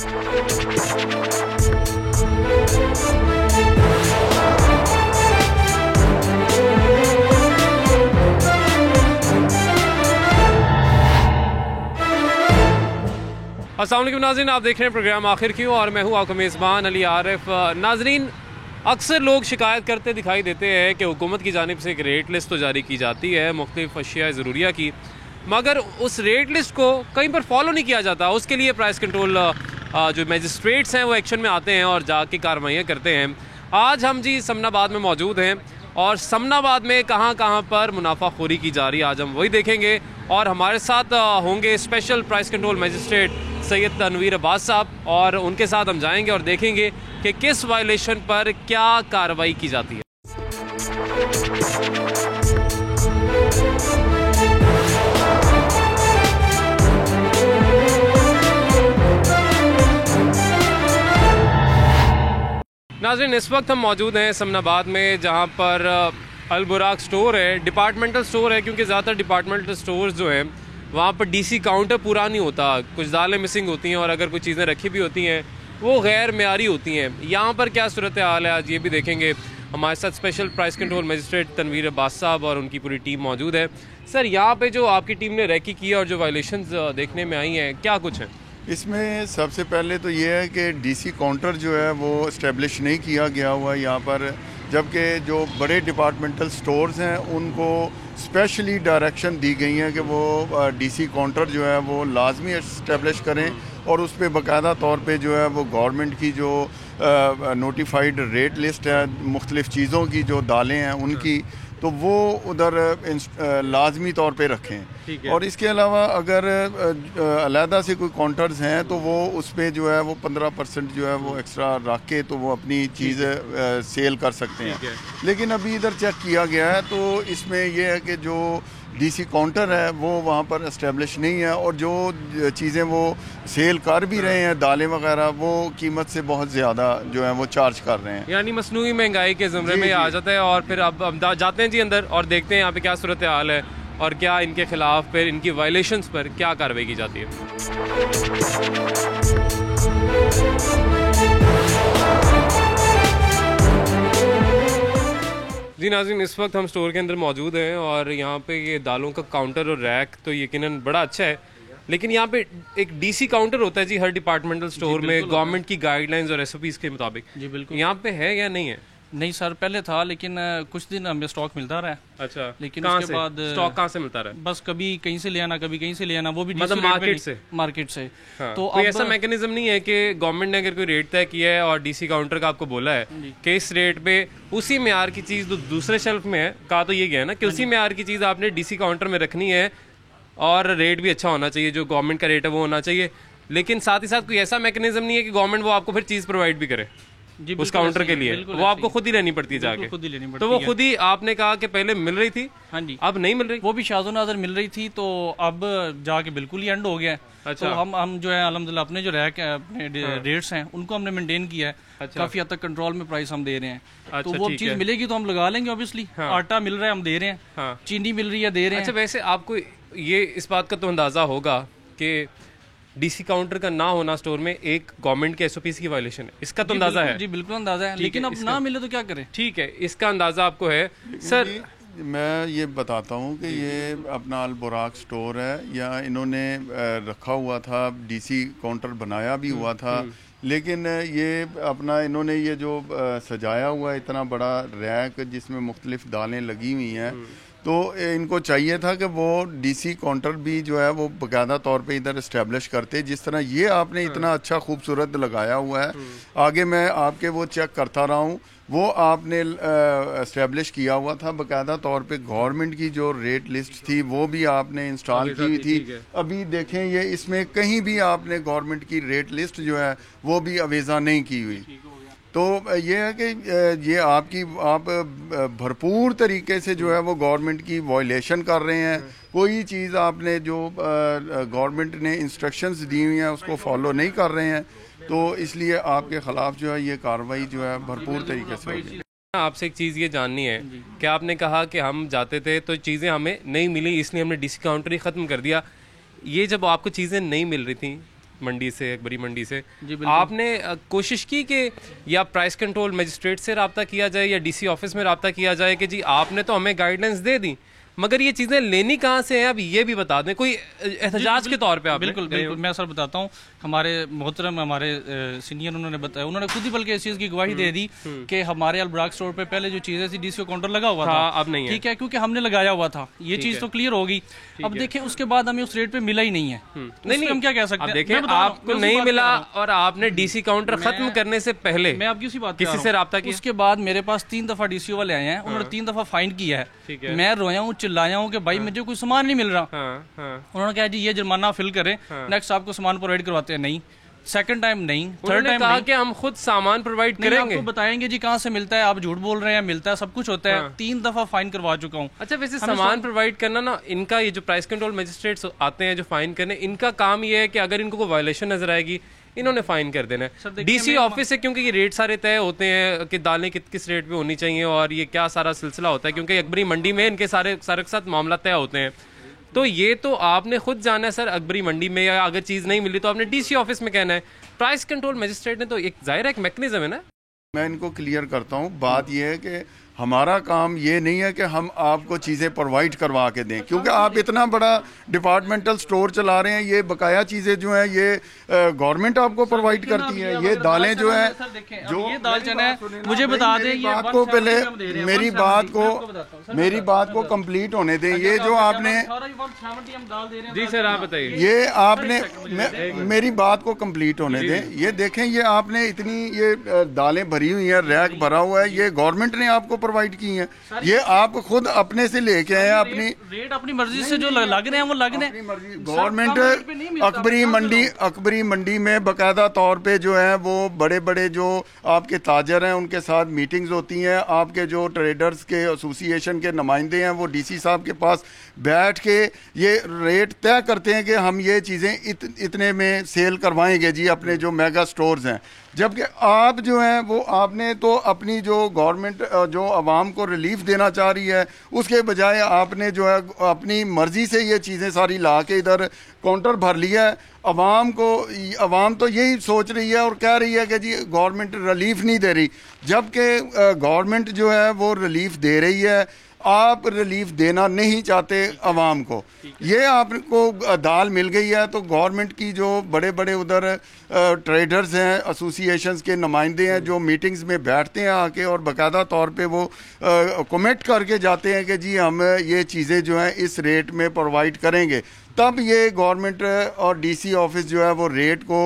अस्सलाम वालेकुम नाज़रीन, आप देख रहे हैं प्रोग्राम आखिर क्यों और मैं हूं आपका मेज़बान अली आरिफ। नाज़रीन, अक्सर लोग शिकायत करते दिखाई देते हैं कि हुकूमत की जानिब से एक रेट लिस्ट तो जारी की जाती है मुख्तलिफ़ अशिया ज़रूरिया की, मगर उस रेट लिस्ट को कहीं पर फॉलो नहीं किया जाता। उसके लिए प्राइस कंट्रोल जो मजिस्ट्रेट्स हैं वो एक्शन में आते हैं और जाके कार्रवाइयाँ करते हैं। आज हम जी समनाबाद में मौजूद हैं और समनाबाद में कहाँ कहाँ पर मुनाफाखोरी की जा रही है आज हम वही देखेंगे। और हमारे साथ होंगे special price control magistrate Syed Tanveer Abbas साहब, और उनके साथ हम जाएंगे और देखेंगे कि किस वायलेशन पर क्या कार्रवाई की जाती है। नाज़रीन, इस वक्त हम मौजूद हैं समनाबाद में, जहां पर अल बुराक स्टोर है, डिपार्टमेंटल स्टोर है, क्योंकि ज़्यादातर डिपार्टमेंटल स्टोर्स जो हैं वहाँ पर डीसी काउंटर पूरा नहीं होता, कुछ दालें मिसिंग होती हैं और अगर कुछ चीज़ें रखी भी होती हैं वो गैर मेयारी होती हैं। यहाँ पर क्या सूरत हाल है आज ये भी देखेंगे। हमारे साथ special price control magistrate Tanveer Abbas साहब और उनकी पूरी टीम मौजूद है। सर, यहाँ पे जो आपकी टीम ने रेकी की है और जो वायलेशंस देखने में आई हैं, क्या कुछ है इसमें? सबसे पहले तो ये है कि डीसी काउंटर जो है वो इस्टेब्लिश नहीं किया गया हुआ है यहाँ पर, जबकि जो बड़े डिपार्टमेंटल स्टोर्स हैं उनको स्पेशली डायरेक्शन दी गई है कि वो डीसी काउंटर जो है वो लाजमी इस्टेब्लिश करें और उस पर बाकायदा तौर पे जो है वो गवर्नमेंट की जो नोटिफाइड रेट लिस्ट है मुख्तलिफ़ चीज़ों की, जो दालें हैं उनकी, तो वो उधर लाजमी तौर पे रखें। और इसके अलावा अगर अलहदा से कोई काउंटर्स हैं तो वो उस पर जो है वो 15% जो है वो एक्स्ट्रा रख के तो वो अपनी चीज़ सेल कर सकते हैं। लेकिन अभी इधर चेक किया गया है तो इसमें यह है कि जो डीसी काउंटर है वो वहाँ पर इस्टेब्लिश नहीं है और जो चीज़ें वो सेल कर भी रहे हैं, दालें वगैरह, वो कीमत से बहुत ज़्यादा जो है वो चार्ज कर रहे हैं। यानी मसनूई महंगाई के ज़मरे में आ जाता है। और फिर अब हम जाते हैं जी अंदर और देखते हैं यहाँ पे क्या सूरत हाल है और क्या इनके खिलाफ फिर इनकी वायलेशंस पर क्या कार्रवाई की जाती है। जी नाज़रीन, इस वक्त हम स्टोर के अंदर मौजूद हैं और यहाँ पे ये दालों का काउंटर और रैक तो यकीनन बड़ा अच्छा है, लेकिन यहाँ पे एक डीसी काउंटर होता है जी हर डिपार्टमेंटल स्टोर में गवर्नमेंट की गाइडलाइंस और एसओपीज़ के मुताबिक। जी बिल्कुल। यहाँ पे है या नहीं है? नहीं सर, पहले था लेकिन कुछ दिन हमें स्टॉक मिलता रहा है। अच्छा, लेकिन उसके बाद स्टॉक कहाँ से मिलता रहा है? बस कभी कहीं से ले आना, कभी कहीं से ले आना, वो भी मतलब मार्केट से। हाँ। तो कोई ऐसा मैकेनिज्म नहीं है कि गवर्नमेंट ने अगर कोई रेट तय किया है और डीसी काउंटर का आपको बोला है कि इस रेट पे उसी मेयार की चीज़ जो दूसरे शेल्फ में है, कहा तो ये गया ना कि उसी मेयार की चीज़ आपने डीसी काउंटर में रखनी है और रेट भी अच्छा होना चाहिए, जो गवर्नमेंट का रेट है वो होना चाहिए, लेकिन साथ ही साथ कोई ऐसा मैकेनिज्म नहीं है कि गवर्नमेंट वो आपको फिर चीज़ प्रोवाइड भी करे उस काउंटर के लिए, वो आपको खुद ही लेनी पड़ती है जाके। खुद ही लेनी पड़ती तो वो खुद ही आपने कहा कि पहले मिल रही थी, हाँ जी, अब नहीं मिल रही। वो भी शाज़ो नाज़र मिल रही थी, तो अब जाके बिल्कुल ही एंड हो गया है। अच्छा। तो हम जो है अल्हम्दुलिल्लाह अपने जो रैक अपने रेट्स हैं उनको हमने मेंटेन किया है। अच्छा। काफी हद तक कंट्रोल में प्राइस हम दे रहे हैं। अच्छा, तो वो चीज मिलेगी तो हम लगा लेंगे ऑब्वियसली। हाँ। आटा मिल रहा है हम दे रहे हैं। हाँ। चीनी मिल रही है दे रहे हैं। अच्छा, वैसे आपको ये इस बात का तो अंदाजा होगा कि डीसी काउंटर का ना होना स्टोर में एक गवर्नमेंट के एसओपीज़ की वायलेशन है, इसका तो अंदाजा है? जी बिल्कुल अंदाजा है, लेकिन अब ना मिले तो क्या करें? ठीक है, इसका अंदाजा आपको है। सर मैं ये बताता हूँ कि ये अपना अल बुराक स्टोर है, या इन्होंने रखा हुआ था, डीसी काउंटर बनाया भी हुआ था, लेकिन ये अपना इन्होंने ये जो सजाया हुआ है इतना बड़ा रैक जिसमें मुख्तलिफ दालें लगी हुई हैं, तो इनको चाहिए था कि वो डीसी काउंटर भी जो है वो बाकायदा तौर पे इधर इस्टेब्लिश करते, जिस तरह ये आपने इतना अच्छा खूबसूरत लगाया हुआ है। आगे मैं आपके वो चेक करता रहा हूँ, वो आपने इस्टेब्लिश किया हुआ था बाकायदा तौर पे। गवर्नमेंट की जो रेट लिस्ट थी वो भी आपने इंस्टॉल की हुई थी। अभी देखें ये इसमें कहीं भी आपने गवर्नमेंट की रेट लिस्ट जो है वो भी अवेजा नहीं की हुई। तो ये है कि ये आप भरपूर तरीके से जो है वो गवर्नमेंट की वायलेशन कर रहे हैं। कोई चीज़ आपने जो गवर्नमेंट ने इंस्ट्रक्शंस दी हुई हैं उसको फॉलो नहीं कर रहे हैं, तो इसलिए आपके ख़िलाफ़ जो है ये कार्रवाई जो है भरपूर तरीके से होगी। आपसे एक चीज़ ये जाननी है कि आपने कहा कि हम जाते थे तो चीज़ें हमें नहीं मिली, इसलिए हमने डीसी काउंटर ही ख़त्म कर दिया। ये जब आपको चीज़ें नहीं मिल रही थी मंडी से, अकबरी मंडी से, आपने कोशिश की कि या प्राइस कंट्रोल मजिस्ट्रेट से रब्ता किया जाए या डीसी ऑफिस में रब्ता किया जाए कि जी आपने तो हमें गाइडलाइंस दे दी मगर ये चीज़ें लेनी कहाँ से हैं, अब ये भी बता दें कोई एहतजाज के तौर पे आप? बिल्कुल बिल्कुल, मैं सर बताता हूँ। हमारे मोहतरम हमारे सीनियर उन्होंने बताया, उन्होंने खुद ही बल्कि इस चीज़ की गवाही दे दी कि हमारे अलबराक स्टोर पे पहले जो चीज़ें थी डीसी काउंटर लगा हुआ था, अब नहीं है, ठीक है, क्योंकि हमने लगाया हुआ था, ये चीज़ तो क्लियर होगी। अब देखें उसके बाद हमें उस रेट पे मिला ही नहीं है, नहीं हम क्या कह सकते हैं? देखें आपको नहीं मिला और आपने डीसी काउंटर खत्म करने से पहले मैं आपकी उसी बात किसी से रब्ता किया? उसके बाद मेरे पास 3 दफा डीसीओ वाले आए हैं, उन्होंने 3 दफा फाइन किया है, मैं रोया हूँ, चिल्लाया हूँ कि भाई मुझे कोई सामान नहीं मिल रहा। उन्होंने कहा जी ये जुर्माना फिल करें, नेक्स्ट आपको सामान प्रोवाइड करवाते हैं। नहीं, सेकंड टाइम नहीं, थर्ड टाइम कहा कि हम खुद सामान प्रोवाइड करेंगे, आपको बताएंगे जी कहाँ से मिलता है, आप झूठ बोल रहे हैं, मिलता है, सब कुछ होता है। 3 दफा फाइन करवा चुका हूँ। अच्छा, वैसे सामान प्रोवाइड करना ना, इनका ये जो प्राइस कंट्रोल मजिस्ट्रेट्स आते हैं जो फाइन करने, इनका काम ये है कि अगर इनको कोई वायलेशन नजर आएगी इन्होंने फाइन कर देना है। डीसी ऑफिस से क्योंकि ये रेट सारे तय होते हैं कि दालें किस रेट पे होनी चाहिए और ये क्या सारा सिलसिला होता है, क्योंकि अकबरी मंडी में इनके सारे के साथ मामला तय होते हैं। तो ये तो आपने खुद जाना है सर, अकबरी मंडी में या अगर चीज़ नहीं मिली तो आपने डीसी ऑफिस में कहना है। प्राइस कंट्रोल मजिस्ट्रेट ने तो एक जाहिर एक मैकेनिज्म है ना। मैं इनको क्लियर करता हूँ, बात यह है कि हमारा काम ये नहीं है कि हम आपको चीज़ें प्रोवाइड करवा के दें, क्योंकि आप इतना बड़ा डिपार्टमेंटल स्टोर चला रहे हैं, ये बकाया चीज़ें जो हैं ये गवर्नमेंट आपको प्रोवाइड करती है। ये दालें जो है, जो ये दाल चना है, मुझे बता दें, ये बात को पहले मेरी बात को कंप्लीट होने दें। ये जो आपने जी सर आप बताइए, ये आपने मेरी बात को कंप्लीट होने दें। ये देखें, ये आपने इतनी ये दालें भरी हुई हैं, रैक भरा हुआ है, ये गवर्नमेंट ने आपको प्रोवाइड की हैं, ये आप खुद अपने से लेके आए हैं। अपनी रेट अपनी मर्जी से जो लग रहे हैं वो लग रहे हैं। गवर्नमेंट अकबरी मंडी में बाकायदा तौर पे जो है वो बड़े बड़े जो आपके ताजर हैं उनके साथ मीटिंग्स होती हैं, आपके जो ट्रेडर्स के एसोसिएशन के नुमाइंदे हैं वो डीसी साहब के पास बैठ के ये रेट तय करते हैं कि हम ये चीज़ें इतने में सेल करवाएंगे जी अपने जो मेगा स्टोर्स हैं। जबकि आप जो हैं वो आपने तो अपनी जो गवर्नमेंट जो आवाम को रिलीफ देना चाह रही है उसके बजाय आपने जो है अपनी मर्जी से ये चीज़ें सारी ला के इधर काउंटर भर लिया है। आवाम तो यही सोच रही है और कह रही है कि जी गवर्नमेंट रिलीफ नहीं दे रही, जबकि गवर्नमेंट जो है वो रिलीफ दे रही है। आप रिलीफ देना नहीं चाहते आवाम को, ये आपको दाल मिल गई है तो गवर्नमेंट की जो बड़े बड़े उधर ट्रेडर्स हैं, एसोसिएशंस के नुमाइंदे हैं जो मीटिंग्स में बैठते हैं आके और बाकायदा तौर पे वो कमिट करके जाते हैं कि जी हम ये चीज़ें जो हैं इस रेट में प्रोवाइड करेंगे, तब ये गवर्नमेंट और डीसी ऑफिस जो है वो रेट को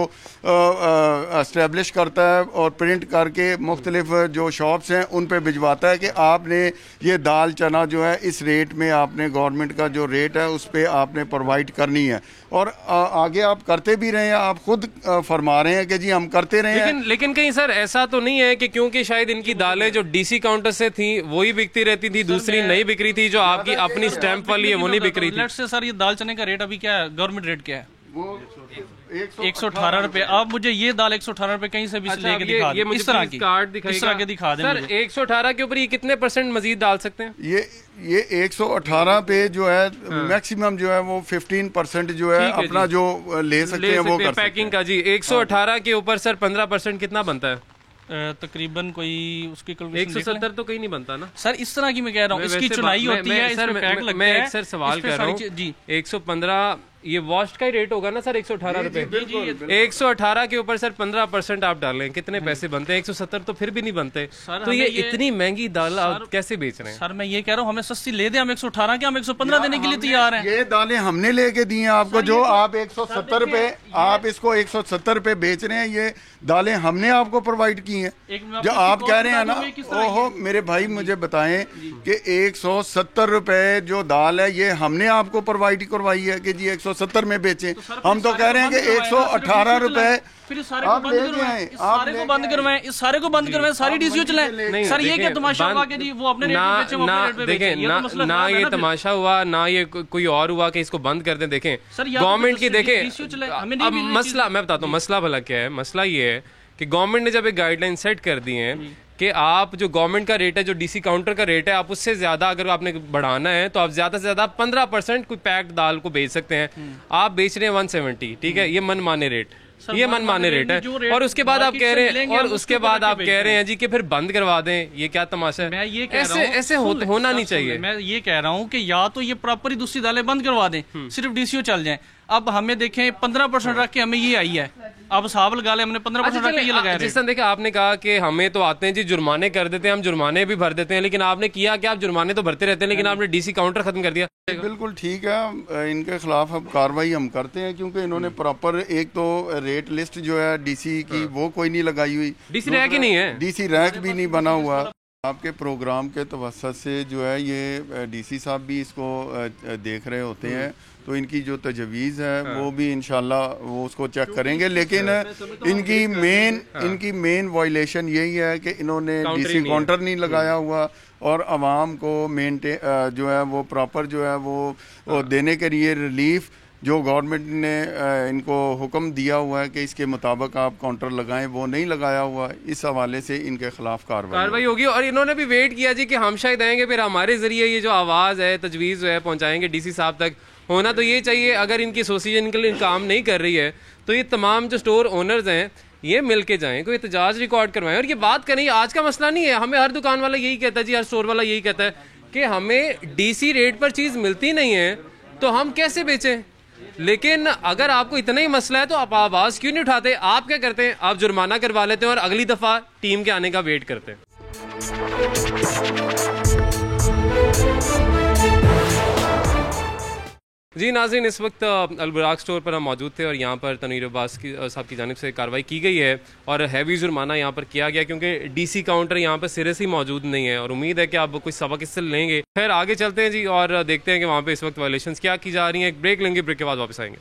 एस्टेब्लिश करता है और प्रिंट करके मुख्तलिफ जो शॉप्स हैं उन पे भिजवाता है कि आपने ये दाल चना जो है इस रेट में आपने गवर्नमेंट का जो रेट है उस पर आपने प्रोवाइड करनी है। और आगे आप करते भी रहे हैं, आप खुद फरमा रहे हैं कि जी हम करते रहे हैं। लेकिन कहीं सर ऐसा तो नहीं है कि क्योंकि शायद इनकी दालें जो डीसी काउंटर से थी वही बिकती रहती थी, दूसरी नहीं बिक रही थी, जो आपकी अपनी स्टैंप वाली है वो नहीं बिक रही थी। सर ये दाल चने का रेट अभी क्या है, गवर्नमेंट रेट क्या है? वो 118 रुपए। आप मुझे ये दाल 118 रुपए कहीं से भी लेके दिखा दें, इस तरह की कार्ड दिखा दें सर। 118 के ऊपर ये कितने % मजीद डाल सकते हैं? ये 118 पे जो है मैक्सिमम जो है वो 15% जो है अपना जो ले सकते हैं वो कर सकते हैं पैकिंग का जी। 118 के ऊपर सर 15% कितना बनता है? तकरीबन कोई उसकी 170 तो कहीं नहीं बनता ना सर। इस तरह की मैं कह रहा हूँ, इसकी चुनाई होती है, इसमें पैक लगता है। मैं एक सर सवाल कर रहा हूँ जी, 115 ये वॉश का ही रेट होगा ना सर 118 रुपए। 118 के ऊपर सर 15% आप डालें, कितने पैसे बनते हैं? 170 तो फिर भी नहीं बनते। तो ये इतनी महंगी दाल आप कैसे बेच रहे हैं? सर मैं ये कह रहा हूँ हमें सस्ती ले दें, हम 118 के हम 115 देने के लिए तैयार हैं। ये दालें हमने लेके दी हैं आपको, जो आप 170 रुपए आप इसको 170 रुपए बेच रहे हैं, ये दालें हमने आपको प्रोवाइड की हैं। जो आप कह रहे हैं ना, ओहो मेरे भाई मुझे बताएं कि 170 रुपए जो दाल है ये हमने आपको प्रोवाइड करवाई है कि जी 170 में बेचें। हम तो कह रहे हैं कि 118 रुपए फिर सारे को बंद करवाएं, इस सारे को बंद करवाएं, सारी डीसीओ चलाएं। सर ये क्या तमाशा हुआ कि जी वो अपने रेट पे बेचे, वो अपने रेट पे बेचे? ना ये तमाशा हुआ, ना ये कोई और हुआ कि इसको बंद कर दें। देखें गवर्नमेंट की, देखें अब मसला मैं बताता हूँ, मसला भला क्या है। मसला ये है कि गवर्नमेंट ने जब एक गाइडलाइन सेट कर दी है कि आप जो गवर्नमेंट का रेट है, जो डीसी काउंटर का रेट है, आप उससे ज़्यादा अगर आपने बढ़ाना है तो आप ज़्यादा से ज़्यादा 15% कोई पैक्ड दाल को बेच सकते हैं। आप बेच रहे हैं 170, ठीक है, ये मनमाने रेट, ये मनमाने रेट है। और उसके बाद आप कह रहे हैं, और उसके बाद आप कह रहे हैं जी कि फिर बंद करवा दें, ये क्या तमाशा है? मैं ये कह रहा हूं, ऐसे होना नहीं चाहिए। मैं ये कह रहा हूं कि या तो ये प्रॉपर ही दूसरी दालें बंद करवा दें, सिर्फ डीसीओ चल जाएं। अब हमें देखें 15% रख के हमें ये आई है, अब हिसाब लगा ले, हमने 15% रख के ये लगाया। जिस तरह देखिए, आपने कहा कि हमें तो आते हैं जी जुर्माने कर देते हैं, हम जुर्माने भी भर देते हैं, लेकिन आपने किया कि आप जुर्माने तो भरते रहते हैं, लेकिन आपने डीसी काउंटर खत्म कर दिया। बिल्कुल ठीक है, इनके खिलाफ अब कार्रवाई हम करते हैं, क्योंकि इन्होंने प्रॉपर एक तो रेट लिस्ट जो है डीसी की वो कोई नहीं लगाई हुई, डीसी रैक ही नहीं है, डीसी रैक भी नहीं बना हुआ। आपके प्रोग्राम के तवस्सुत से जो है ये डीसी साहब भी इसको देख रहे होते हैं, तो इनकी जो तजवीज़ है वो भी इंशाल्लाह वो उसको चेक करेंगे। लेकिन इनकी मेन वायलेशन यही है कि इन्होंने डीसी काउंटर नहीं लगाया हुआ और आवाम को जो है वो प्रॉपर जो है वो देने के लिए रिलीफ जो गवर्नमेंट ने इनको हुक्म दिया हुआ है कि इसके मुताबिक आप काउंटर लगाएं, वो नहीं लगाया हुआ। इस हवाले से इनके खिलाफ कार्रवाई होगी। और इन्होंने भी वेट किया जी कि हम शायद आएंगे, फिर हमारे जरिए ये जो आवाज़ है, तजवीज़ है, पहुंचाएंगे डीसी साहब तक। होना तो ये चाहिए, अगर इनकी एसोसिएशन के लिए काम नहीं कर रही है तो ये तमाम जो स्टोर ओनर्स हैं ये मिल के जाएं, कोई एहतजाज रिकॉर्ड करवाएं और ये बात करें। आज का मसला नहीं है, हमें हर दुकान वाला यही कहता है जी, हर स्टोर वाला यही कहता है कि हमें डीसी रेट पर चीज़ मिलती नहीं है तो हम कैसे बेचें। लेकिन अगर आपको इतना ही मसला है तो आप आवाज़ क्यों नहीं उठाते? आप क्या करते हैं? आप जुर्माना करवा लेते हैं और अगली दफ़ा टीम के आने का वेट करते हैं। जी नाज़रीन, इस वक्त अल बुराक स्टोर पर हम मौजूद थे और यहाँ पर तनवीर अब्बास साहब की जानिब से कार्रवाई की गई है और हैवी जुर्माना यहाँ पर किया गया, क्योंकि डीसी काउंटर यहाँ पर सिरे से ही मौजूद नहीं है और उम्मीद है कि आप कुछ सबक इससे लेंगे। फिर आगे चलते हैं जी और देखते हैं कि वहाँ पर इस वक्त वायलेशंस क्या की जा रही हैं। एक ब्रेक लेंगे, ब्रेक के बाद वापस आएंगे।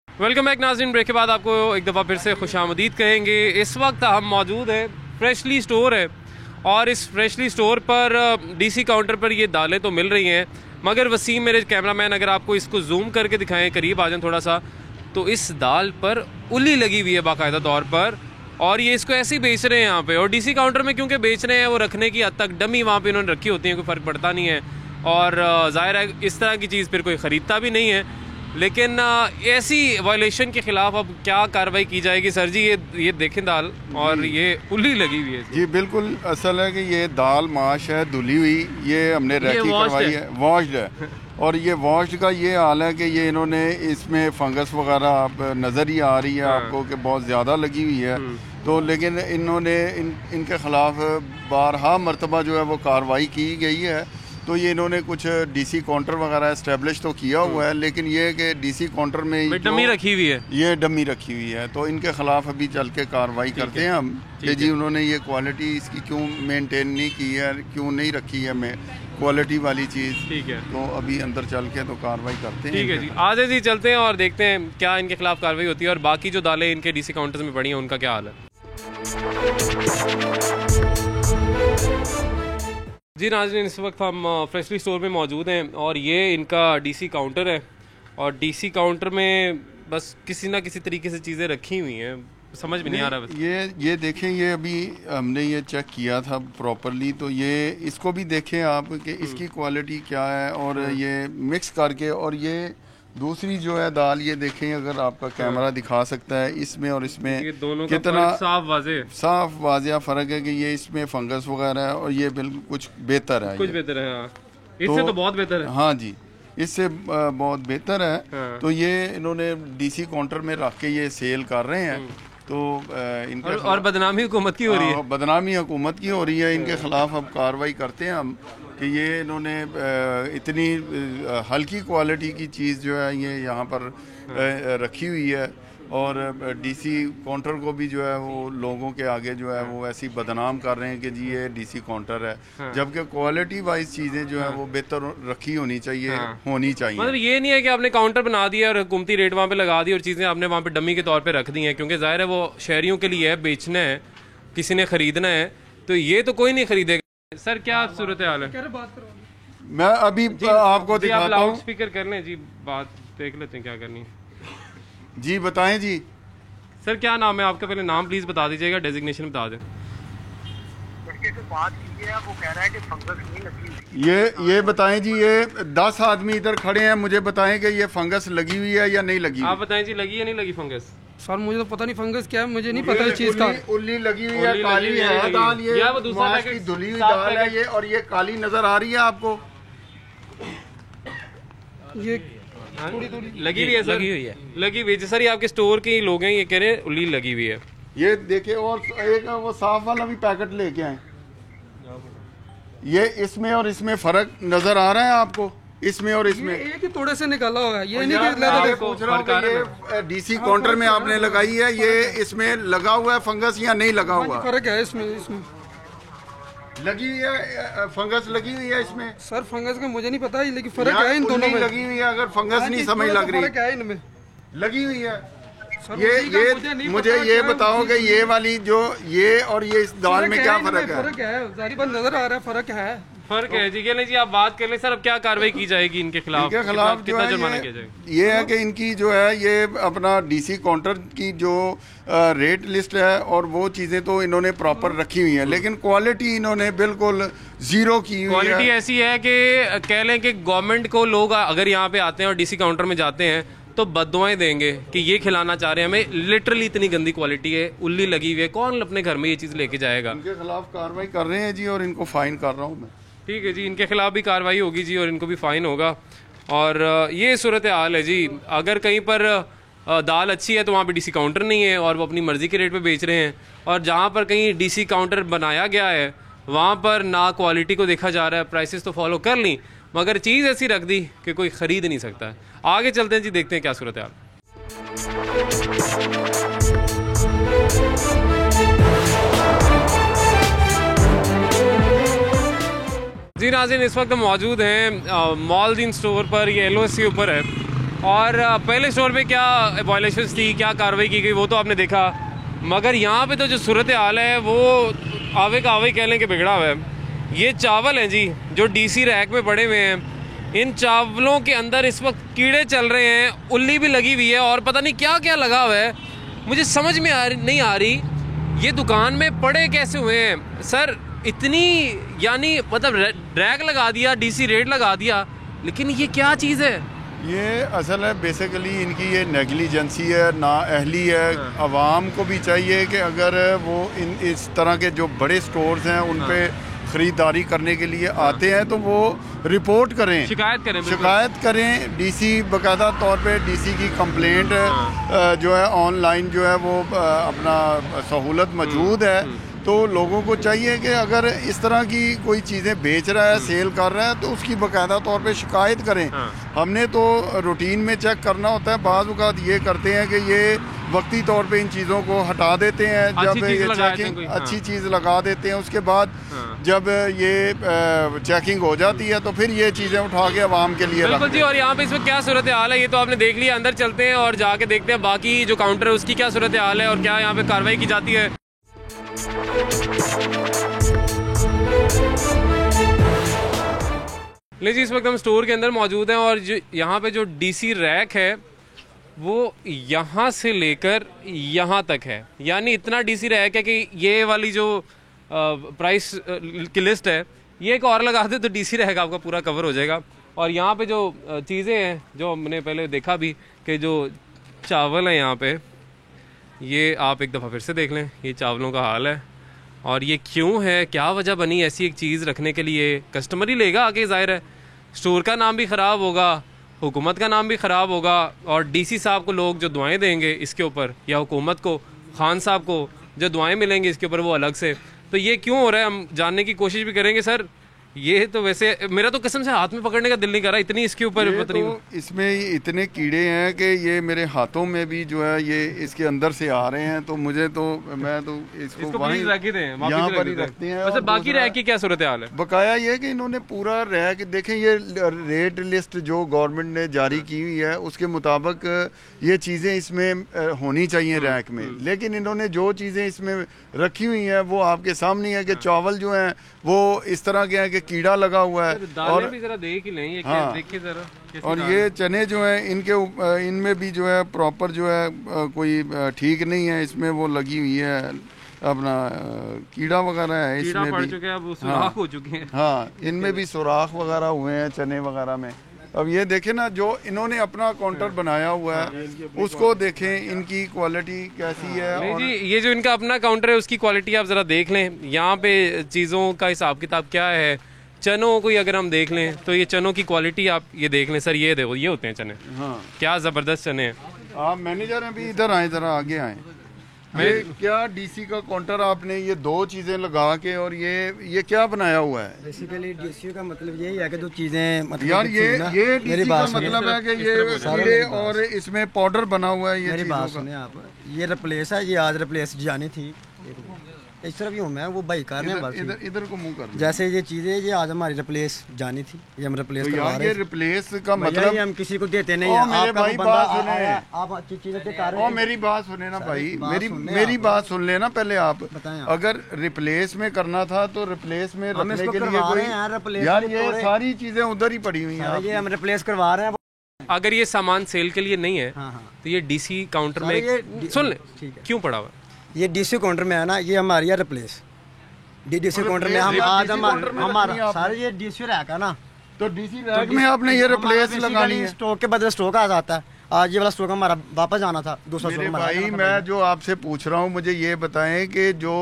वेलकम बैक नाज़रीन, ब्रेक के बाद आपको एक दफ़ा फिर से खुशामदीद कहेंगे। इस वक्त हम मौजूद हैं, फ्रेशली स्टोर है और इस फ्रेशली स्टोर पर डीसी काउंटर पर ये दालें तो मिल रही हैं, मगर वसीम मेरे कैमरामैन अगर आपको इसको जूम करके दिखाएं, करीब आ जाएं थोड़ा सा, तो इस दाल पर उल्ली लगी हुई है बाकायदा तौर पर और ये इसको ऐसे ही बेच रहे हैं यहाँ पे। और डीसी काउंटर में क्योंकि बेच रहे हैं, वो रखने की हद तक डमी वहाँ पे इन्होंने रखी होती है, कोई फ़र्क पड़ता नहीं है और ज़ाहिर है इस तरह की चीज़ फिर कोई ख़रीदता भी नहीं है। लेकिन ऐसी वायलेशन के खिलाफ अब क्या कार्रवाई की जाएगी? सर जी ये देखें दाल और ये उल्ली लगी हुई है। जी बिल्कुल, असल है कि ये दाल माश है धुली हुई, ये हमने रैकी करवाई है, वॉश्ड है और ये वॉश्ड का ये हाल है कि ये इन्होंने इसमें फंगस वगैरह आप नज़र ही आ रही है आपको कि बहुत ज़्यादा लगी हुई है। तो लेकिन इन्होंने इनके खिलाफ बारहा मरतबा जो है वो कार्रवाई की गई है। तो ये इन्होंने कुछ डीसी काउंटर वगैरह एस्टेब्लिश तो किया हुआ है, लेकिन ये कि डीसी काउंटर में डमी रखी हुई है, ये डमी रखी हुई है, तो इनके खिलाफ अभी चल के कार्रवाई करते हैं हम कि जी उन्होंने ये क्वालिटी इसकी क्यों मेंटेन नहीं की है, क्यों नहीं रखी है क्वालिटी वाली चीज़। ठीक है, तो अभी अंदर चल के तो कार्रवाई करते हैं। ठीक है जी, आज जी चलते हैं और देखते हैं क्या इनके खिलाफ कार्रवाई होती है और बाकी जो दालें इनके डीसी काउंटर्स में पड़ी हैं उनका क्या हाल है। जी नाज़रीन, इस वक्त हम फ्रेशली स्टोर में मौजूद हैं और ये इनका डीसी काउंटर है और डीसी काउंटर में बस किसी ना किसी तरीके से चीज़ें रखी हुई हैं, समझ में नहीं आ रहा। बस ये देखें, ये अभी हमने ये चेक किया था प्रॉपरली, तो ये इसको भी देखें आप कि इसकी क्वालिटी क्या है और ये मिक्स करके, और ये दूसरी जो है दाल ये देखें, अगर आपका कैमरा दिखा सकता है इसमें और इसमें कितना साफ वाज़िया फ़र्क है कि ये इसमें फंगस वगैरह है और ये बिल्कुल कुछ बेहतर है, बेहतर है। हाँ, इससे तो बहुत बेहतर है। हाँ जी, इससे बहुत बेहतर है। हाँ। तो ये इन्होंने डीसी काउंटर में रख के ये सेल कर रहे हैं, तो इनके और बदनामी हुकूमत की हो रही है, बदनामी हुकूमत की हो रही है। इनके खिलाफ अब कार्रवाई करते हैं हम कि ये इन्होंने इतनी हल्की क्वालिटी की चीज़ जो है ये यहाँ पर रखी हुई है और डीसी काउंटर को भी जो है वो लोगों के आगे जो है वो ऐसी बदनाम कर रहे हैं कि जी ये डीसी काउंटर है, जबकि क्वालिटी वाइज चीज़ें जो है वो बेहतर रखी होनी चाहिए, होनी चाहिए। मतलब ये नहीं है कि आपने काउंटर बना दिया और हुकूमती रेट वहाँ पे लगा दी और चीज़ें आपने वहाँ पे डमी के तौर पे रख दी हैं, क्योंकि जाहिर है वो शहरियों के लिए है, बेचना है, किसी ने खरीदना है, तो ये तो कोई नहीं खरीदेगा। सर क्या सूरत हाल है? मैं अभी आपको दिखाता हूँ। स्पीकर कर लें जी, बात देख लेते हैं क्या करनी है। जी बताएं जी। सर क्या नाम है आपका? पहले नाम प्लीज बता दीजिएगा, डेजिग्नेशन बता दें। बात की है, वो कह रहा है कि फंगस नहीं लगी। ये बताएं जी, ये 10 आदमी इधर खड़े हैं, मुझे बताएं कि ये फंगस लगी हुई है या नहीं लगी? आप बताएं जी, लगी या नहीं लगी फंगस? सर मुझे तो पता नहीं फंगस क्या है, मुझे नहीं पता इस चीज का। उल्ली लगी हुई है, काली है दाल, ये वो दूसरा की धुली हुई दाल है ये, और ये काली नजर आ रही है आपको? ये लगी हुई है सर, लगी हुई है सर। ये आपके स्टोर के लोग हैं, ये कह रहे हैं उल्ली लगी हुई है। ये देखिए, और एक वो साफ वाला भी पैकेट लेके आए। ये इसमें और इसमें फर्क नजर आ रहा है आपको? इसमें और इसमें एक ही थोड़े से निकाला हुआ है, ये नहीं कि पूछ रहा हूँ कि ये डीसी काउंटर में आपने लगाई है, ये इसमें लगा हुआ है फंगस या नहीं लगा हुआ? फर्क है इसमें लगी हुई है, फंगस लगी हुई है इसमें। सर फंगस का मुझे नहीं पता, लेकिन फर्क है इन दोनों में। लगी हुई है, अगर फंगस नहीं समझ लग रही, फर्क है इनमें, लगी हुई है। ये मुझे ये बताओ कि ये वाली जो ये और ये इस दाल में क्या फर्क है? फर्क है, जारी बात नजर आ रहा है, फर्क है जी। नहीं जी, आप बात कर ले सर, अब क्या कार्रवाई की जाएगी इनके खिलाफ? कितना जुर्माना किया जाएगा? ये है कि इनकी जो है ये अपना डीसी काउंटर की जो रेट लिस्ट है और वो चीजें तो इन्होंने प्रॉपर रखी हुई है, लेकिन क्वालिटी इन्होंने बिल्कुल जीरो की हुई है। क्वालिटी ऐसी है कि कह लें कि गवर्नमेंट को लोग अगर यहाँ पे आते हैं और डीसी काउंटर में जाते हैं तो बददुआएं देंगे कि ये खिलाना चाह रहे हैं हमें। लिटरली इतनी गंदी क्वालिटी है, उल्ली लगी हुई है, कौन अपने घर में ये चीज़ लेके जाएगा? इनके खिलाफ कार्रवाई कर रहे हैं जी, और इनको फाइन कर रहा हूँ मैं। ठीक है जी, इनके खिलाफ भी कार्रवाई होगी जी, और इनको भी फाइन होगा। और ये सूरत हाल है जी। अगर कहीं पर दाल अच्छी है तो वहाँ पे डीसी काउंटर नहीं है और वो अपनी मर्जी के रेट पे बेच रहे हैं, और जहाँ पर कहीं डीसी काउंटर बनाया गया है वहाँ पर ना क्वालिटी को देखा जा रहा है, प्राइसेस तो फॉलो कर ली मगर चीज़ ऐसी रख दी कि कोई ख़रीद नहीं सकता है। आगे चलते हैं जी, देखते हैं क्या सूरत हाल। जी नाज़रीन, इस वक्त हम मौजूद हैं मॉलदीन स्टोर पर, ये LOS के ऊपर है। और पहले स्टोर पे क्या वायलेशंस थी, क्या कार्रवाई की गई वो तो आपने देखा, मगर यहाँ पे तो जो सूरत हाल है वो आवे का आवे कह लें कि बिगड़ा हुआ है। ये चावल हैं जी जो डीसी रैक में पड़े हुए हैं, इन चावलों के अंदर इस वक्त कीड़े चल रहे हैं, उल्ली भी लगी हुई है और पता नहीं क्या क्या लगा हुआ है, मुझे समझ में नहीं आ रही ये दुकान में पड़े कैसे हुए हैं सर। इतनी यानी मतलब रैक लगा दिया, डीसी रेट लगा दिया, लेकिन ये क्या चीज़ है? ये असल है बेसिकली इनकी ये नेगलिजेंसी है, नाअहली है। आवाम को भी चाहिए कि अगर वो इस तरह के जो बड़े स्टोर्स हैं उन पे ख़रीदारी करने के लिए आते हैं तो वो रिपोर्ट करें, शिकायत करें। डीसी बाकायदा तौर पे डीसी की कंप्लेंट जो है ऑनलाइन जो है वो अपना सहूलत मौजूद है। तो लोगों को चाहिए कि अगर इस तरह की कोई चीज़ें बेच रहा है, सेल कर रहा है, तो उसकी बाकायदा तौर पे शिकायत करें। हमने तो रूटीन में चेक करना होता है, बाज़ औक़ात ये करते हैं कि ये वक्ती तौर पे इन चीज़ों को हटा देते हैं, जब ये चेकिंग अच्छी चीज़ लगा देते हैं, उसके बाद जब ये चेकिंग हो जाती है तो फिर ये चीज़ें उठा के आवाम के लिए बिल्कुल जी। और यहाँ पे इसमें क्या सूरत हाल है ये तो आपने देख लिया, अंदर चलते हैं और जाके देखते हैं बाकी जो काउंटर है उसकी क्या सूरत हाल है और क्या यहाँ पे कार्रवाई की जाती है। ले जी, इस वक्त हम स्टोर के अंदर मौजूद हैं और जो यहाँ पे जो डीसी रैक है वो यहाँ से लेकर यहाँ तक है, यानी इतना डीसी रैक है कि ये वाली जो प्राइस की लिस्ट है ये एक और लगा दे तो डीसी रैक आपका पूरा कवर हो जाएगा। और यहाँ पे जो चीज़ें हैं जो हमने पहले देखा भी कि जो चावल है यहाँ पे, ये आप एक दफ़ा फिर से देख लें, ये चावलों का हाल है। और ये क्यों है, क्या वजह बनी ऐसी एक चीज़ रखने के लिए? कस्टमर ही लेगा आगे, जाहिर है स्टोर का नाम भी ख़राब होगा, हुकूमत का नाम भी ख़राब होगा, और डीसी साहब को लोग जो दुआएं देंगे इसके ऊपर, या हुकूमत को, खान साहब को जो दुआएं मिलेंगी इसके ऊपर वो अलग से। तो ये क्यों हो रहा है हम जानने की कोशिश भी करेंगे। सर ये तो वैसे मेरा तो कसम से हाथ में पकड़ने का दिल नहीं कर रहा, इतनी इसके ऊपर पता नहीं। तो इसमें इतने कीड़े हैं कि ये मेरे हाथों में भी जो है ये इसके अंदर से आ रहे हैं, तो मुझे तो मैं तो इसको वहीं यहाँ पर ही रखते हैं। अच्छा, बाकी रैक की क्या सूरत हाल है? बकाया ये कि इन्होंने पूरा रैक देखें, ये रेट लिस्ट जो गवर्नमेंट ने जारी की हुई है उसके मुताबिक ये चीज़ें इसमें होनी चाहिए रैक में, लेकिन इन्होंने जो चीज़ें इसमें रखी हुई हैं वो आपके सामने है कि चावल जो हैं वो इस तरह के हैं कि कीड़ा लगा हुआ है। और भी जरा देख ही लें, ये क्या देखिए जरा। और ये चने जो हैं इनके इनमें भी जो है प्रॉपर जो है कोई ठीक नहीं है, इसमें वो लगी हुई है अपना कीड़ा वगैरह है, इसमें भी सुराख हो चुके हैं। हाँ, इनमें भी सुराख वगैरह हुए हैं चने वगैरह में। अब ये देखें ना, जो इन्होंने अपना काउंटर बनाया हुआ है उसको देखें, इनकी क्वालिटी कैसी है। नहीं जी, ये जो इनका अपना काउंटर है उसकी क्वालिटी आप जरा देख लें, यहाँ पे चीज़ों का हिसाब किताब क्या है। चनों को अगर हम देख लें तो ये चनों की क्वालिटी आप ये देख लें सर, ये देखो, ये होते हैं चने। हाँ, क्या ज़बरदस्त चने हैं। आप मैनेजर हैं भी, इधर आए, जरा आगे आए। ये क्या डीसी का काउंटर आपने ये दो चीजें लगा के, और ये क्या बनाया हुआ है? बेसिकली डीसी का मतलब यही है कि जो चीजें मतलब यार ये डीसी का मतलब है कि ये कीड़े और इसमें पाउडर बना हुआ है। ये मेरी बात सुने आप, ये रिप्लेस है, ये आज रिप्लेस जानी थी। इस तरफ ही हूँ मैं, वो भाई कर रहे हैं इधर को मुंह कर। जैसे ये चीजें ये आज हमारी रिप्लेस जानी थी, ये हम रिप्लेस करवा रहे हैं। ये रिप्लेस का मतलब हम किसी को देते नहीं है। मेरे भाई बात सुने, आप चीजें कर रहे हैं। मेरी बात सुने ना भाई, मेरी बात सुन लेना पहले आप। अगर रिप्लेस में करना था तो रिप्लेस में रखने के लिए कोई, यार ये सारी चीजें उधर ही पड़ी हुई हैं, ये हम रिप्लेस करवा रहे हैं। अगर ये सामान सेल के लिए नहीं है तो ये डीसी काउंटर में सुन ले क्यों पड़ा हुआ है? ये डीसी काउंटर में है ना, ये हमारी है रिप्लेस। डीसी काउंटर में हम आज हमारा सारे ये डीसी रैक है ना, तो डीसी रैक में आपने ये रिप्लेस लगानी है। स्टॉक के बदले स्टॉक आ जाता है। आज ये वाला स्टॉक हमारा वापस जाना था 200 भाई मैं जो आपसे पूछ रहा हूँ, मुझे ये बताएं कि जो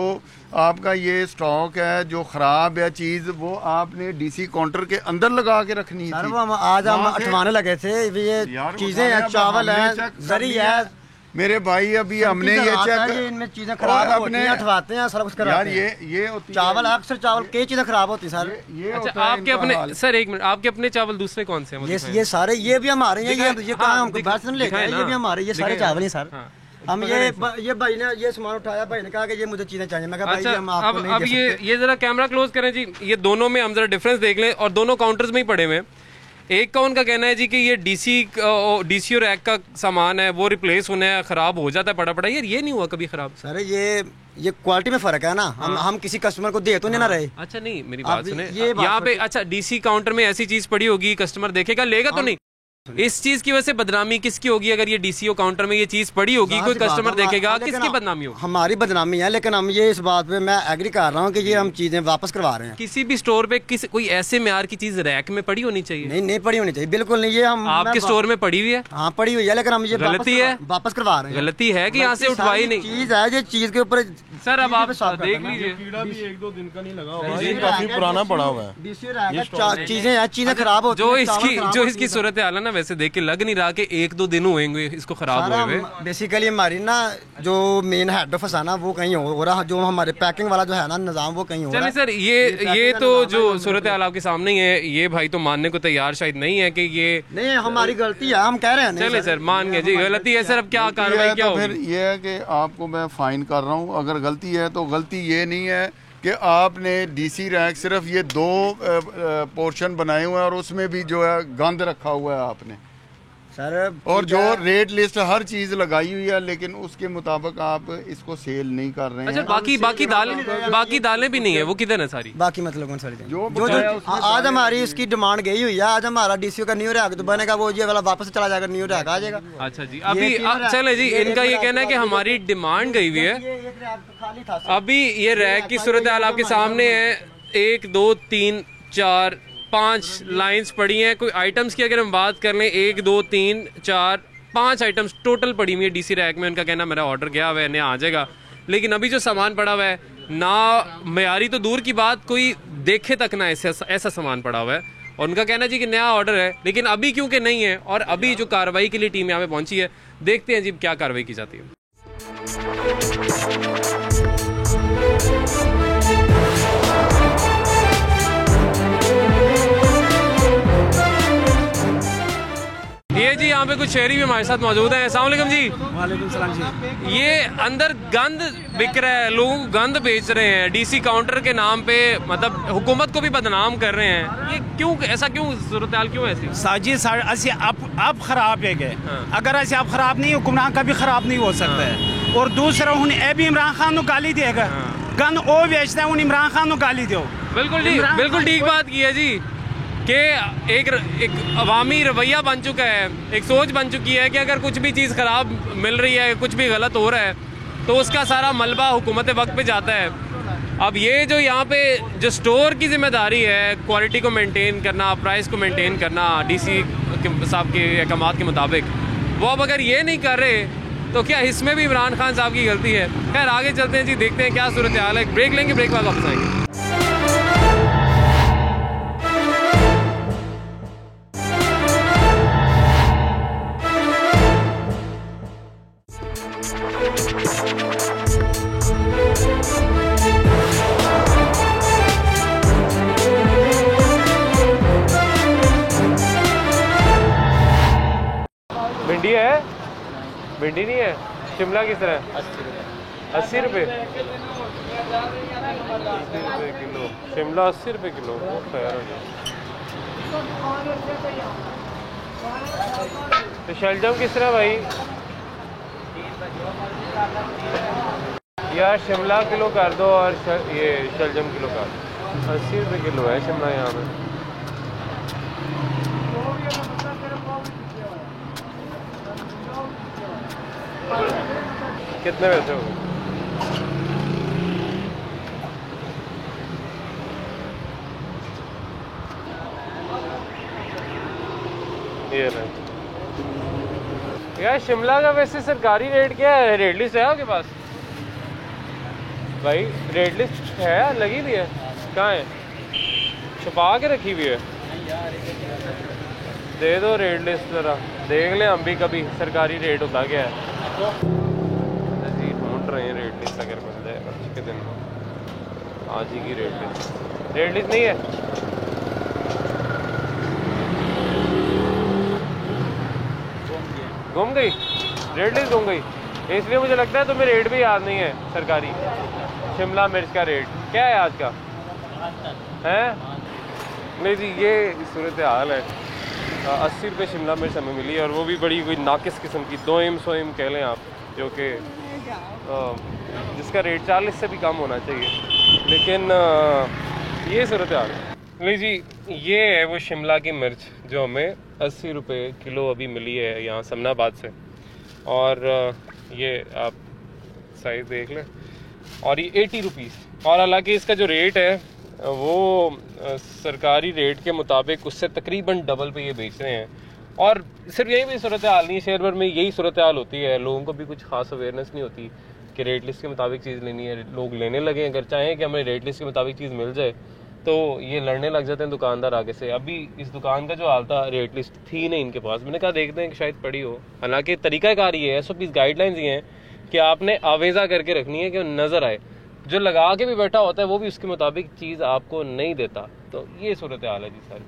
आपका ये स्टॉक है जो खराब है चीज, वो आपने डीसी काउंटर के अंदर लगा के रखनी है। सर वो आज हम अठवाने लगे थे, ये चीजें हैं, चावल है, जरी है। मेरे भाई अभी हमने ये चेक, इनमें चीजें खराब होती हैं, हटवाते हैं, सारा कुछ कराते हैं। ये चावल अक्सर चावल कई चीजें खराब होती है सर। ये अच्छा, आपके अपने सर एक मिनट, आपके अपने चावल दूसरे कौन से हैं? ये सारे ये भी हमारे हैं। ये कहाँ हमको बर्तन लेके आए, ये भी हमारे, ये सारे चावल हैं सर। हम ये भाई ने ये सामान उठाया, भाई ने कहा कि ये मुझे चीजें चाहिए। मैं कहा भाई हम आपको नहीं दे सकते। अब ये जरा कैमरा क्लोज करें जी, ये दोनों में हम जरा डिफरेंस देख लें, और दोनों काउंटर्स में ही पड़े हुए हैं। एक का उनका कहना है जी कि ये डीसी रैक का सामान है, वो रिप्लेस होना है, खराब हो जाता है पड़ा पड़ा। यार ये नहीं हुआ कभी खराब सर? ये क्वालिटी में फर्क है ना। हम किसी कस्टमर को दे तो नहीं ना रहे। अच्छा नहीं, मेरी बात सुने, यहाँ पे अच्छा डीसी काउंटर में ऐसी चीज पड़ी होगी, कस्टमर देखेगा लेगा तो नहीं। इस चीज की वजह से बदनामी किसकी होगी? अगर ये डीसीओ काउंटर में ये चीज पड़ी होगी, कोई कस्टमर देखेगा, किसकी बदनामी होगी? हमारी बदनामी है, लेकिन हम ये इस बात पे मैं एग्री कर रहा हूँ कि ये हम चीजें वापस करवा रहे हैं। किसी भी स्टोर पे कोई ऐसे म्यार की चीज रैक में पड़ी होनी चाहिए? नहीं पड़ी होनी चाहिए, बिल्कुल नहीं। ये हम आपके स्टोर में पड़ी हुई है? हाँ पड़ी हुई है, लेकिन हम ये गलती है, वापस करवा रहे हैं। गलती है कि यहाँ से उठवाई नहीं चीज है, ये चीज के ऊपर सर अब आप देख लीजिए, कीड़ा भी 1-2 दिन का नहीं लगा हुआ, काफी पुराना पड़ा हुआ है। चीजें खराब होती हैं। जो इसकी सूरत हाल है ना, वैसे देख के लग नहीं रहा कि 1-2 दिन हुए इसको खराब हुए हुए। बेसिकली हमारी ना जो मेन हेड ऑफिस है ना वो कहीं हो रहा, जो हमारे पैकिंग वाला जो है ना निजाम वो कहीं हो रहा है। सर ये तो जो सूरत हाल आपके सामने ही है, ये भाई तो मानने को तैयार शायद नहीं है कि ये नहीं हमारी गलती है, हम कह रहे हैं। चले सर मान गए जी गलती है सर, अब क्या कार्रवाई क्या होगी? फिर ये है कि आपको मैं फाइन कर रहा हूँ। अगर गलती है तो गलती ये नहीं है कि आपने डीसी रैक सिर्फ ये 2 पोर्शन बनाए हुए हैं और उसमें भी जो है गंद रखा हुआ है आपने सर। और जो रेट लिस्ट हर चीज लगाई हुई है, लेकिन उसके मुताबिक आप इसको सेल नहीं कर रहे हैं। अच्छा बाकी दालें भी नहीं है, वो किधर है सारी? बाकी मतलब कौन सारी जो आज हमारी उसकी डिमांड गई हुई है। आज हमारा डीसीओ का न्यू रैक तो बनेगा, वो ये वाला वापस चला जाएगा, न्यू रैक आ जाएगा। अच्छा जी, अभी चले जी, इनका ये कहना है कि हमारी डिमांड गई हुई है। अभी ये रैक की सूरत हाल आपके सामने है, 1 2 3 4 5 लाइंस पड़ी हैं। कोई आइटम्स की अगर हम बात कर लें, 1 2 3 4 5 आइटम्स टोटल पड़ी हुई है डीसी रैक में। उनका कहना मेरा ऑर्डर गया हुआ है, नया आ जाएगा, लेकिन अभी जो सामान पड़ा हुआ है ना मयारी तो दूर की बात, कोई देखे तक ना ऐसा सामान पड़ा हुआ है। और उनका कहना जी कि नया ऑर्डर है, लेकिन अभी क्योंकि नहीं है, और अभी जो कार्रवाई के लिए टीम यहाँ पे पहुंची है, देखते हैं जी क्या कार्रवाई की जाती है। ये जी यहाँ पे कुछ शहरी भी हमारे साथ मौजूद हैं। अस्सलाम वालेकुम जी। वालेकुम सलाम जी। ये अंदर गंद बिक रहा है, लोगों को गंद बेच रहे हैं डीसी काउंटर के नाम पे, मतलब हुकूमत को भी बदनाम कर रहे हैं। ये क्यों, ऐसा क्यों, सूरत हाल क्यों ऐसी? साजी असी आप खराब है गए, अगर असी आप खराब नहीं, हुक्मरान का भी खराब नहीं हो सकता है। और दूसरा हूँ ए भी इमरान खान को गाली देगा, गन ओ बेचता है, इमरान खान को गाली दो। बिल्कुल ठीक, बिल्कुल ठीक बात की है जी कि एक अवामी रवैया बन चुका है, एक सोच बन चुकी है कि अगर कुछ भी चीज़ ख़राब मिल रही है, कुछ भी गलत हो रहा है, तो उसका सारा मलबा हुकूमत वक्त पे जाता है। अब ये जो यहाँ पे जो स्टोर की जिम्मेदारी है क्वालिटी को मेंटेन करना, प्राइस को मेंटेन करना डीसी साहब के अहकामात के मुताबिक, वो अब अगर ये नहीं कर रहे तो क्या इसमें भी इमरान खान साहब की गलती है? खैर आगे चलते हैं जी, देखते हैं क्या सूरत हाल है। ब्रेक लेंगे, ब्रेक बाद वापस आएंगे। भिंडी है? भिंडी नहीं है। शिमला किस तरह? 80 रुपये। 80 रुपये किलो शिमला, 80 रुपये किलो। खैर हो जाए। तो शलजम किस तरह भाई? यार शिमला किलो कर दो और ये शलजम किलो कर दो। 80 रुपये किलो है शिमला यहाँ पे। कितने पैसे हो गए? ये नहीं यार, शिमला का वैसे सरकारी रेट क्या है? रेट लिस्ट है आपके पास भाई? रेट लिस्ट है, लगी हुई है? कहाँ है? छुपा के रखी हुई है? दे दो रेट लिस्ट, ज़रा देख लें हम भी कभी सरकारी रेट होता क्या है। जी ढूंढ रहे हैं रेट लिस्ट, अगर मिल जाए आज के दिन, आज ही की रेट लिस्ट। रेट लिस्ट नहीं है? गुम गई रेट लिस्ट, गुम गई। इसलिए मुझे लगता है तुम्हें रेट भी याद नहीं है सरकारी। शिमला मिर्च का रेट क्या है आज का है? नहीं जी, ये सूरत हाल है। 80 रुपये शिमला मिर्च हमें मिली है, और वो भी बड़ी कोई नाकिस किस्म की, 2 एम 100 एम कह लें आप, जो कि जिसका रेट 40 से भी कम होना चाहिए। लेकिन ये सूरत हाल है। नहीं जी, ये है वो शिमला की मिर्च जो हमें 80 रुपये किलो अभी मिली है यहाँ समनाबाद से। और ये आप साइज़ देख लें, और ये 80 रुपीज़। और हालांकि इसका जो रेट है वो सरकारी रेट के मुताबिक उससे तकरीबन डबल पे ये बेच रहे हैं। और सिर्फ यही भी सूरत हाल नहीं है, शहर भर में यही सूरत हाल होती है। लोगों को भी कुछ खास अवेयरनेस नहीं होती कि रेट लिस्ट के मुताबिक चीज़ लेनी है। लोग लेने लगे, अगर चाहें कि हमें रेट लिस्ट के मुताबिक चीज़ मिल जाए तो ये लड़ने लग जाते हैं दुकानदार आगे से। अभी इस दुकान का जो हाल था, रेट लिस्ट थी नहीं इनके पास। मैंने कहा देखते हैं कि शायद पड़ी हो। हालांकि तरीकाकार ये है, SOP गाइडलाइंस ये हैं कि आपने आवेज़ा करके रखनी है कि नज़र आए। जो लगा के भी बैठा होता है वो भी उसके मुताबिक चीज़ आपको नहीं देता। तो ये सूरत हाल है जी सारी।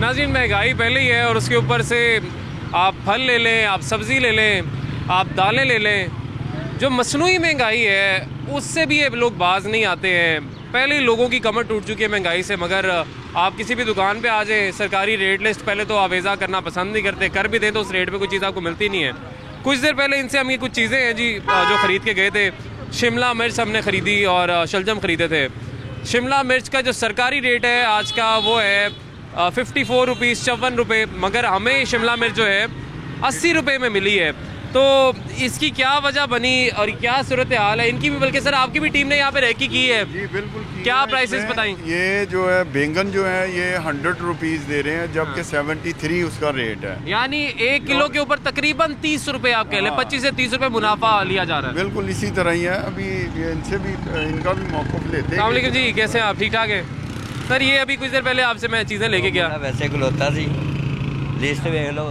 नाज़रीन, महंगाई पहले ही है और उसके ऊपर से आप फल ले लें, आप सब्ज़ी ले लें, आप दालें ले लें, जो मसनूई महंगाई है उससे भी ये लोग बाज नहीं आते हैं। पहले ही लोगों की कमर टूट चुकी है महंगाई से। मगर आप किसी भी दुकान पे आ जाए, सरकारी रेट लिस्ट पहले तो आवेज़ा करना पसंद नहीं करते, कर भी दें तो उस रेट पे कोई चीज़ आपको मिलती नहीं है। कुछ देर पहले इनसे हम ये कुछ चीज़ें हैं जी जो ख़रीद के गए थे। शिमला मिर्च हमने ख़रीदी और शलजम ख़रीदे थे। शिमला मिर्च का जो सरकारी रेट है आज का वो है 54 रुपीज़, 54 रुपये, मगर हमें शिमला मिर्च जो है 80 रुपये में मिली है। तो इसकी क्या वजह बनी और क्या सूरत हाल है इनकी भी? बल्कि सर आपकी भी टीम ने यहाँ पे रेकी की है। जी बिल्कुल। क्या प्राइसेस बताएं? ये जो है बैंगन जो है ये 100 रुपीज़ दे रहे हैं, जबकि 73 उसका रेट है। यानी 1 किलो के ऊपर तकरीबन 30 रुपये आप कह लें, 25 से 30 रुपये मुनाफा लिया जा रहा है। बिल्कुल इसी तरह ही है। अभी इनसे भी, इनका भी मौक़िफ़ लेते हैं। अस्सलाम वालेकुम जी, कैसे हैं आप? ठीक ठाक है सर। ये अभी कुछ देर पहले आपसे मैं चीज़ें लेके गया। वैसे खलोता सी लिस्ट वेख लो,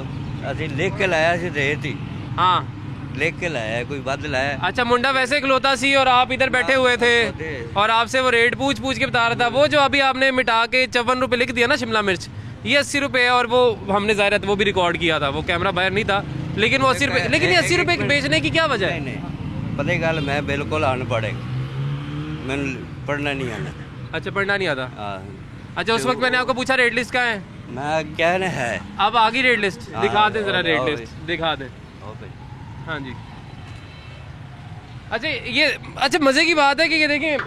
असी लिख के लाया सी रेट ही। हाँ लेख के लाया है, कोई बद लाया। अच्छा, मुंडा वैसे खलोता सी और आप इधर बैठे हुए थे और आपसे वो रेट पूछ के बता रहा था। वो जो अभी आपने मिटा के 54 रुपये लिख दिया ना शिमला मिर्च, ये 80 रुपये, और वो हमने ज़ाहिर है वो भी रिकॉर्ड किया था, वो कैमरा बाहर नहीं था, लेकिन वो 80 रुपये। लेकिन ये 80 रुपये बेचने की क्या वजह है? नहीं पता गल, मैं बिल्कुल अनपढ़ है, मैंने पढ़ना नहीं आना। अच्छा, पढ़ना नहीं आता। अच्छा, उस वक्त मैंने आपको पूछा रेट लिस्ट कहाँ है, मैं कहना है अब आ गई रेट लिस्ट, दिखा दें जरा रेट लिस्ट, दिखा दें। हाँ जी। अच्छा, ये अच्छा मज़े की बात है कि ये देखें,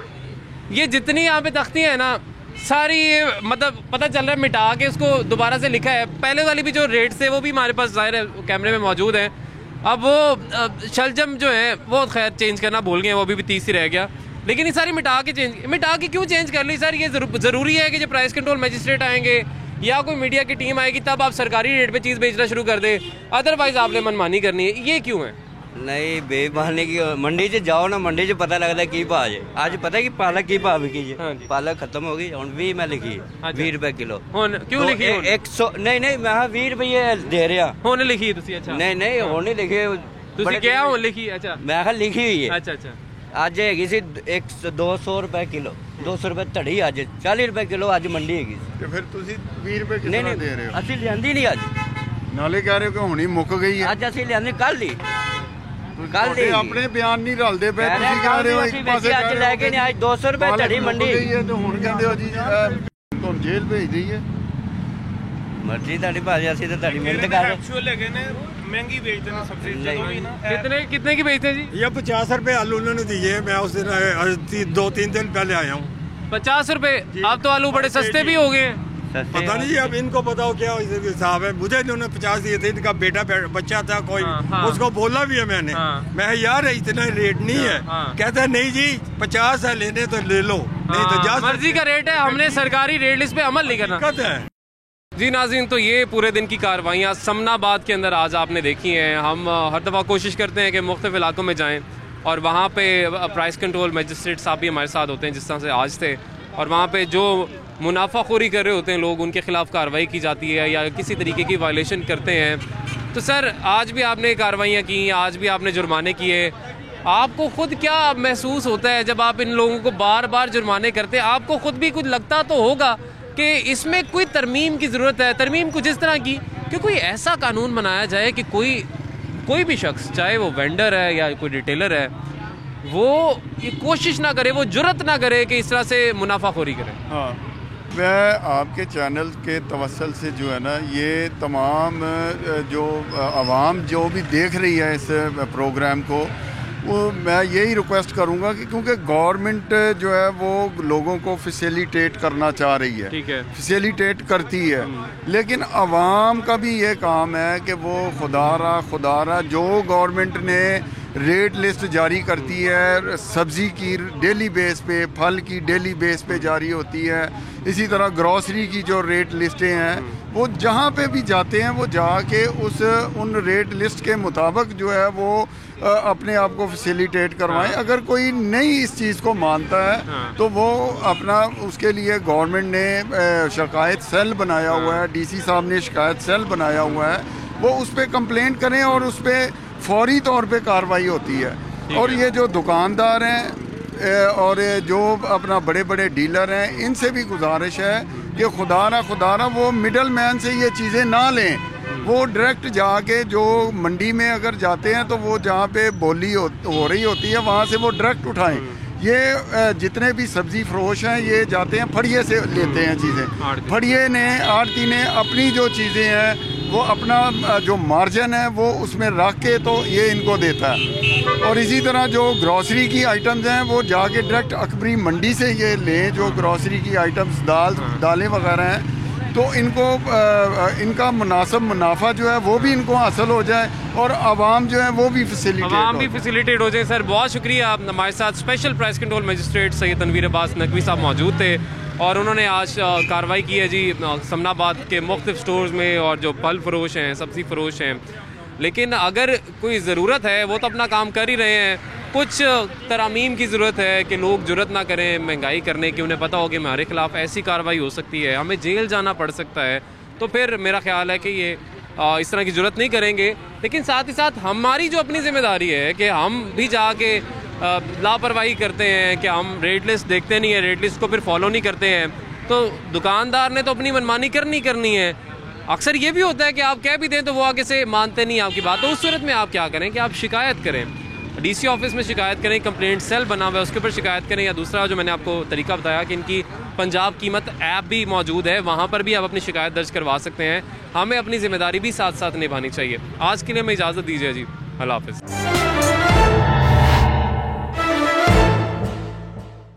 ये जितनी यहाँ पे तख्तियाँ हैं ना, सारी ये मतलब पता चल रहा है मिटा के उसको दोबारा से लिखा है। पहले वाली भी जो रेट्स थे वो भी हमारे पास ज़ाहिर है कैमरे में मौजूद हैं। अब वो शलजम जो है वो खैर चेंज करना भूल गए, वो भी 30 ही रह गया, लेकिन ये सारी मिटा के क्यों चेंज कर ली सर? ये ज़रूरी है कि जब प्राइस कंट्रोल मजिस्ट्रेट आएंगे या कोई मीडिया की टीम आएगी तब आप सरकारी रेट पे चीज़ बेचना शुरू कर दे, अदरवाइज आपने मनमानी करनी है, ये क्यों है? नहीं बेईमानी की, मंडी च जाओ ना, मंडी च पता लगता है की भाव है। आज पता है कि पालक की भाव बिकी है? पालक खत्म हो गई, हुन 20 मैं लिखी है, 20 रुपए किलो। क्यों लिखी? 100 नहीं मैं 20 रुपये दे रहा हुन लिखी तुसी? अच्छा, नहीं हुन नहीं लिखी, तुसी क्या हुन लिखी? अच्छा, मैं लिखी हुई है। अच्छा, आज हैगी सी 200 रुपए किलो, 200 रुपए धड़ी, आज 40 रुपए किलो आज मंडी हैगी। ਤੇ ਫਿਰ ਤੁਸੀਂ 20 ਰੁਪਏ ਕਿਸ ਤਰ੍ਹਾਂ ਦੇ ਰਹੇ ਹੋ? ਅਸੀਂ ਲਿਆਂਦੀ ਨਹੀਂ ਅੱਜ, ਨਾਲੇ ਕਹਿ ਰਹੇ ਹੋ ਕਿ ਹੁਣੀ ਮੁੱਕ ਗਈ ਹੈ। ਅੱਜ ਅਸੀਂ ਲਿਆਂਦੀ ਕੱਲ ਹੀ, ਤੁਹਾਡੇ ਆਪਣੇ ਬਿਆਨ ਨਹੀਂ ਰਲਦੇ ਪਏ, ਤੁਸੀਂ ਕਹਿ ਰਹੇ ਹੋ ਇੱਕ ਪਾਸੇ ਅੱਜ ਲੈ ਕੇ ਨਹੀਂ, ਅੱਜ 200 ਰੁਪਏ ਧੜੀ ਮੰਡੀ ਗਈ ਹੈ ਤੇ ਹੁਣ ਕਹਿੰਦੇ ਹੋ ਜੀ ਤੁਹਾਨੂੰ ਜੇਲ੍ਹ ਭੇਜ ਦਈ ਹੈ। ਮਰਜ਼ੀ ਤੁਹਾਡੀ ਭਾਜੀ, ਅਸੀਂ ਤਾਂ ਤੁਹਾਡੀ ਮਿਹਨਤ ਕਰ ਰਹੇ। एक्चुअल है ने महंगी बेचते हैं सब्जी ना। कितने की बेचते हैं जी? ये 50 रुपए आलू उन्होंने दिए, मैं उस दिन 2-3 दिन पहले आया हूँ। 50 रुपए? अब तो आलू बड़े सस्ते भी हो गए हैं। पता नहीं अब इनको बताओ क्या हिसाब है। मुझे इन्होंने 50 दिए थे, इनका बेटा बच्चा था कोई, उसको बोला भी है मैंने, मैं यार इतना रेट नहीं है। कहता है नहीं जी 50 है, लेने तो ले लो, नहीं तो जा। मर्जी का रेट है, हमने सरकारी रेट लिस्ट पे अमल नहीं करना है। जी नाज़रीन, तो ये पूरे दिन की कार्रवाइयाँ समनाबाद के अंदर आज आपने देखी हैं। हम हर दफ़ा कोशिश करते हैं कि मुख्तलिफ इलाकों में जाएँ और वहाँ पे प्राइस कंट्रोल मजिस्ट्रेट साहब भी हमारे साथ होते हैं जिस तरह से आज थे, और वहाँ पे जो मुनाफाखोरी कर रहे होते हैं लोग, उनके खिलाफ कार्रवाई की जाती है या किसी तरीके की वायलेशन करते हैं। तो सर आज भी आपने कार्रवाइयाँ की, आज भी आपने जुर्माने किए, आपको खुद क्या महसूस होता है जब आप इन लोगों को बार बार जुर्माने करते हैं? आपको खुद भी कुछ लगता तो होगा कि इसमें कोई तरमीम की ज़रूरत है, तरमीम कुछ इस तरह की कि कोई ऐसा कानून बनाया जाए कि कोई भी शख्स, चाहे वो वेंडर है या कोई रिटेलर है, वो ये कोशिश ना करे, वो जुर्रत ना करे कि इस तरह से मुनाफाखोरी करे। हाँ, मैं आपके चैनल के तवस्सुल से जो है ना, ये तमाम जो आवाम जो भी देख रही है इस प्रोग्राम को, वो मैं यही रिक्वेस्ट करूंगा कि क्योंकि गवर्नमेंट जो है वो लोगों को फैसिलिटेट करना चाह रही है, ठीक है, फैसिलिटेट करती है, लेकिन आवाम का भी ये काम है कि वो खुदारा जो गवर्नमेंट ने रेट लिस्ट जारी करती है, सब्ज़ी की डेली बेस पे, फल की डेली बेस पे जारी होती है, इसी तरह ग्रॉसरी की जो रेट लिस्टें हैं, वो जहाँ पे भी जाते हैं वो जाके उन रेट लिस्ट के मुताबिक जो है वो अपने आप को फैसिलिटेट करवाएं। अगर कोई नहीं इस चीज़ को मानता है तो वो अपना, उसके लिए गवर्नमेंट ने शिकायत सेल बनाया हुआ है, डीसी साहब ने शिकायत सेल बनाया हुआ है, वो उस पर कंप्लेंट करें और उस पर फौरी तौर पे कार्रवाई होती है। और ये जो दुकानदार हैं और जो अपना बड़े बड़े डीलर हैं, इनसे भी गुजारिश है कि खुदारा वो मिडल मैन से ये चीज़ें ना लें, वो डायरेक्ट जाके जो मंडी में अगर जाते हैं तो वो जहाँ पे बोली हो रही होती है वहाँ से वो डायरेक्ट उठाएं। ये जितने भी सब्ज़ी फरोश हैं ये जाते हैं फड़िए से लेते हैं चीज़ें, फड़िए ने, आड़ती ने अपनी जो चीज़ें हैं वो अपना जो मार्जिन है वो उसमें रख के तो ये इनको देता है। और इसी तरह जो ग्रॉसरी की आइटम्स हैं वो जाके डायरेक्ट अकबरी मंडी से ये लें, जो ग्रॉसरी की आइटम्स दालें वगैरह हैं, तो इनको इनका मुनासिब मुनाफा जो है वो भी इनको हासिल हो जाए और आवाम जो है वो भी फैसिलिटेट हो जाए। सर बहुत शुक्रिया, आप हमारे साथ special price control magistrate Syed Tanveer Abbas Naqvi साहब मौजूद थे और उन्होंने आज कार्रवाई की है जी समनाबाद के मुख्तलिफ स्टोर्स में, और जो फल फरोश हैं, सब्ज़ी फरोश हैं। लेकिन अगर कोई ज़रूरत है वो तो अपना काम कर ही रहे हैं, कुछ तरामीम की ज़रूरत है कि लोग जुर्रत ना करें महंगाई करने की, उन्हें पता हो कि हमारे ख़िलाफ़ ऐसी कार्रवाई हो सकती है, हमें जेल जाना पड़ सकता है, तो फिर मेरा ख्याल है कि ये इस तरह की ज़रूरत नहीं करेंगे। लेकिन साथ ही साथ हमारी जो अपनी जिम्मेदारी है कि हम भी जाके लापरवाही करते हैं कि हम रेट लिस्ट देखते नहीं है, रेट लिस्ट को फिर फॉलो नहीं करते हैं, तो दुकानदार ने तो अपनी मनमानी करनी है। अक्सर ये भी होता है कि आप कह भी दें तो वो आगे से मानते नहीं आपकी बात, तो उस सूरत में आप क्या करें कि आप शिकायत करें, डीसी ऑफिस में शिकायत करें, कंप्लेंट सेल बना हुआ है उसके ऊपर शिकायत करें, या दूसरा जो मैंने आपको तरीका बताया कि इनकी पंजाब कीमत ऐप भी मौजूद है, वहाँ पर भी आप अपनी शिकायत दर्ज करवा सकते हैं। हमें अपनी जिम्मेदारी भी साथ साथ निभानी चाहिए। आज के लिए हमें इजाज़त दीजिए जी, अल्लाह हाफ़िज़।